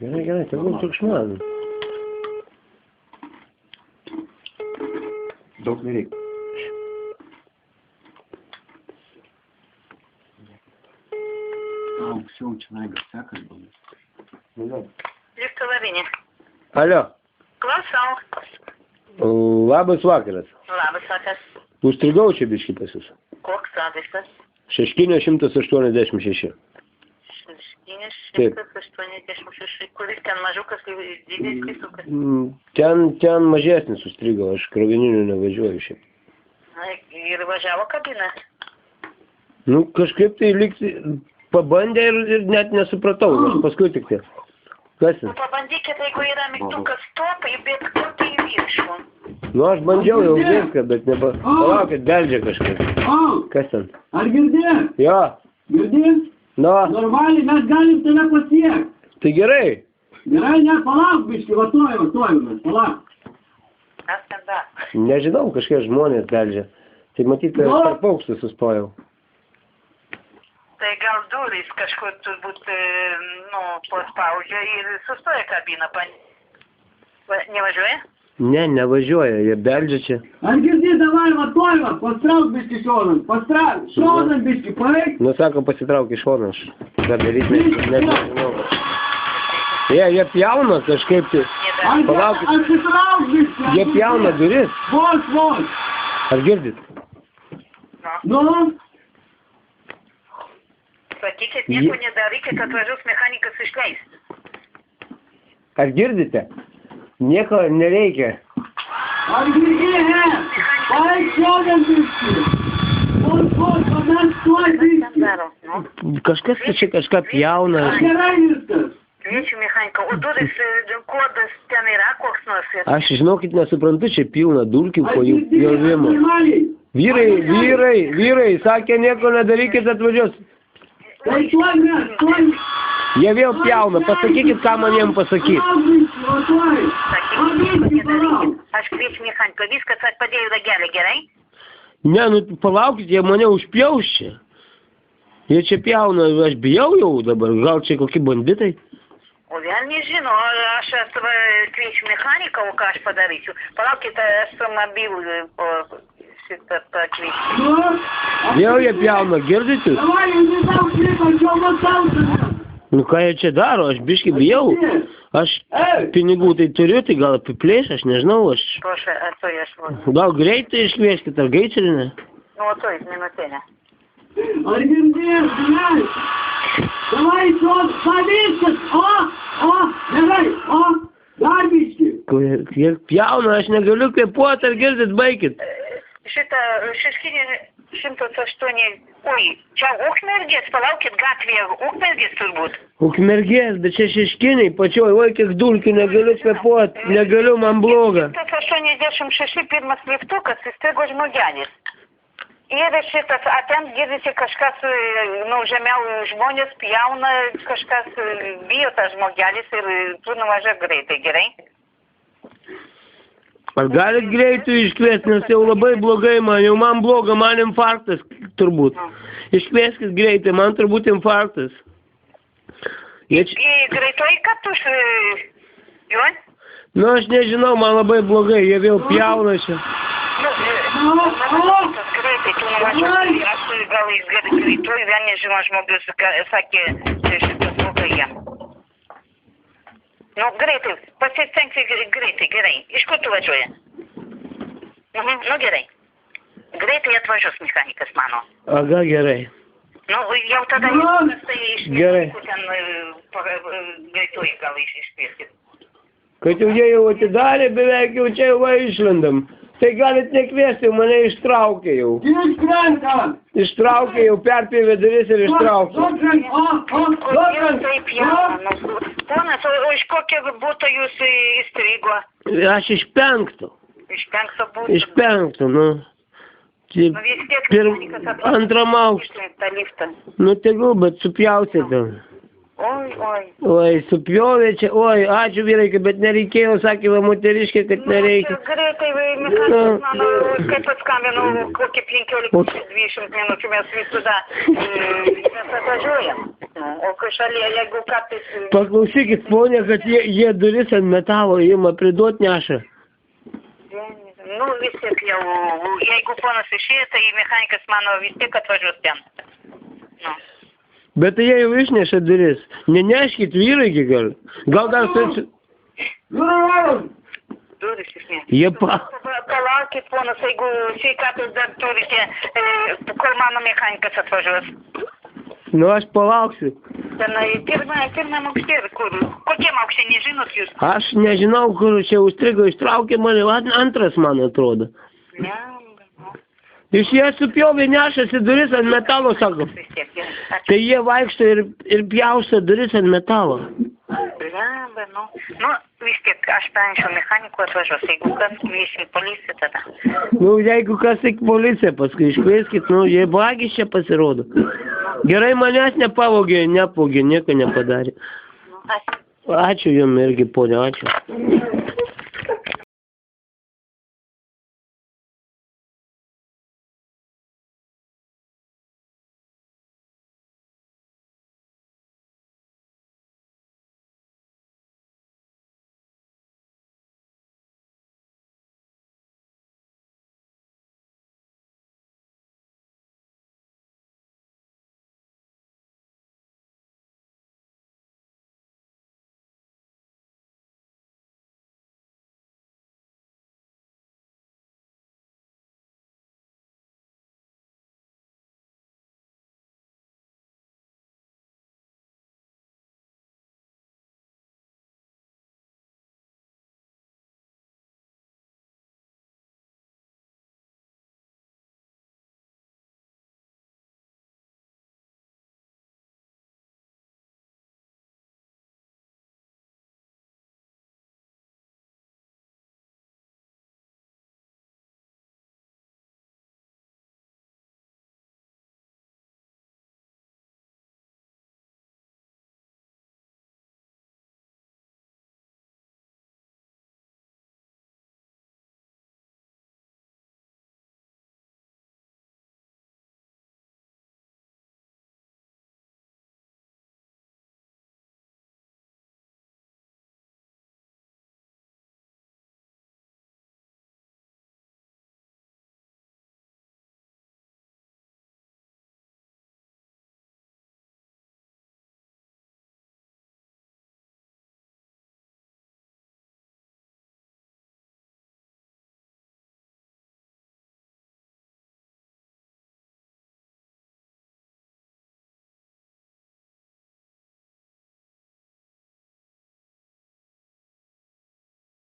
Gerai, gerai, tegul triukšman. Daug nereikia. Anksčiau čia naigas sekas buvo. Liutka Lavinė. Alio. Klausau. Labas vakaras. Labas vakaras. Užstrigau čia biškį pas jūs. Koks adresas? Šeškinio 186. Šeškinės Taip. 186. Kuris ten mažukas, didelis kisukas? Ten mažesnis užstrigau, aš krovininių nevažiuoju šiaip. Ir važiavo kabina. Nu, kažkaip tai lyg pabandė ir net nesupratau, aš paskui tik tai. Kas Nu, ten? pabandykit, jeigu yra mygtukas stop, bet kur tai į viršų. Nu, aš bandžiau jau viską, bet palaukit, beldžia kažkas. Kas ten? Ar girdė? Jo, Girdė? nu, Normaliai mes galim tave pasiekti. tai gerai. Gerai, ne, palauk biškį, vatuoju, palauk. Kas ten dar? Nežinau, kažkiek žmonės beldžia. Tai matyt, kad aš per paukštį sustojau. Tai gal durys kažkur turbūt, paspaudžia ir sustoja kabina. Nevažiuoja? Ne, nevažiuoja, jie beldžia čia. Ar girdė, davai, vatuoju, pastrauk biškį šonan, pastrauk, šonan biškį, paeik. Nu, sako, pasitrauk iš šono, aš ką daryti, net nežinau. Jie pjauna kažkaip tai. Palaukit. Atsitrauk biškį. Jie pjauna duris. Vos. Ar girdit? Nu? Sakykit, nieko nedarykit, atvažiuos mechanikas išleis. Ar girdite? Nieko nereikia. Ar girdė, he? Paeik šonan biškį. Vos, padas tuoj biškį. Daro, nu. Kažkas čia kažką pjauna. Gerai viskas. Kviečiu mechaniką, o durys kodas ten yra koks nors. Aš, žinokit, nesuprantu, čia pilna dulkių po jų Ar girdė, pjovimo. normaliai. Vyrai, sakė, nieko nedarykit, atvažiuos. Tai tuoj. Jie vėl pjauna, pasakykit, ką man jiem pasakyti. Aš kviečiu mechaniką, viskas padėjau ragelį, gerai? Ne, nu palaukit, jie mane užpjaus čia. Jie čia pjauna, aš bijau jau dabar, gal čia kokie banditai? O vėl nežinau, aš kviečiu mechaniką, o ką aš padarysiu. Palaukit, aš su mobilų po šitą pakviečiu. Vėl jie pjauna, girdit jūs? Nu ką jie čia daro, aš biškį bijau. Aš pinigų tai turiu, tai gal apiplėš, aš nežinau, aš... Prošai, atoj aš vos. Gal greitai iškvieskit, ar gaisrinę? Nu, atoj, minutėlę. Ar girdėjai, gerai? Davai, paviskas, gerai, dar biškį. Jie pjauna, aš negaliu kvėpuoti, ar girdit, baikit. Šitą šeškinį 108, oi, čia Ukmergės, palaukit, gatvėje Ukmergės turbūt. Ukmergės, bet čia šeškiniai, pačioj, oi, kiek dulkių, negaliu kvėpuoti, negaliu, man bloga. 186 pirmas liftukas, įstrigo žmogelis. Ir šitas, ten girdisi kažkas, žemiau žmonės pjauna, kažkas bijo tas žmogelis ir tu nuvažiuok greitai, gerai? Ar galit greitai iškviesti, nes jau labai blogai man, jau man bloga, man infarktas turbūt. Iškvieskit greitai, man turbūt infarktas. Greitoj, kad tu Jon? Nu, aš nežinau, man labai blogai, jie vėl pjauna čia. Greitai, tu nuvažiuok, aš gal greitoj, vėl nežinau, žmogus sakė, šitas blogai jam. Nu, greitai, pasistengsi greitai, gerai. Iš kur tu važiuoji? Nu, gerai. Greitai atvažiuos mechanikas mano. Aga, gerai. Nu, jau tada jis tai Gerai. ten greitoj gal išpirkit. Kad jau jie jau atidarė, beveik jau čia jau išlendam. Tai galit nekviesti, mane ištraukė jau. Ištraukė jau, perpėvė duris ir ištraukė. Kodėl taip jauna? Ponas, o iš kokio būtų jūs įstrigo? Aš iš 5. Iš 5 būtų? Iš 5, nu. Nu vis tiek mechanikas Antram aukštą. tą liftą. Nu tegul, bet supjausite. Oi. Oi, supjovė čia, oi, ačiū vyrai, bet nereikėjo, sakė, va, moteriškė, kad nereikia. Greitai, mechanikas, mano, kaip paskambinau, kokį 15-20 minučių mes visada atvažiuojam. O kai šalia, jeigu kartais... Paklausykit, ponė, kad jie duris ant metalo ima priduot neša. Nu, vis tiek jau, jeigu ponas išėjo, tai mechanikas mano vis tiek atvažiuos ten. Nu. Bet tai jie jau išneša duris. Neneškit vyrai iki gal. Gal dar su... Duris išneša. Jie Palaukit, ponas, jeigu sveikatos dar turite, kol mano mechanikas atvažiuos. Nu, aš palauksiu. Tenai pirmam aukšte, kur? Kokiem aukšte, nežinot jūs? Aš nežinau, kur čia užstrigo, ištraukė mane, antras, man atrodo. Ne. Iš jie supjovė, nešasi duris ant metalo, sako. Tai jie vaikšto ir pjausto duris ant metalo. Blemba, nu, vis tiek, aš pranešiau mechaniku atvažiuos, jeigu kas, kviesim policiją tada. Nu, jeigu kas, tik policija, paskui iškvieskit, nu, jie vagys čia pasirodo. Gerai, manęs nepavogė, nepogė, nieko nepadarė. Ačiū jums irgi, ponia, ačiū.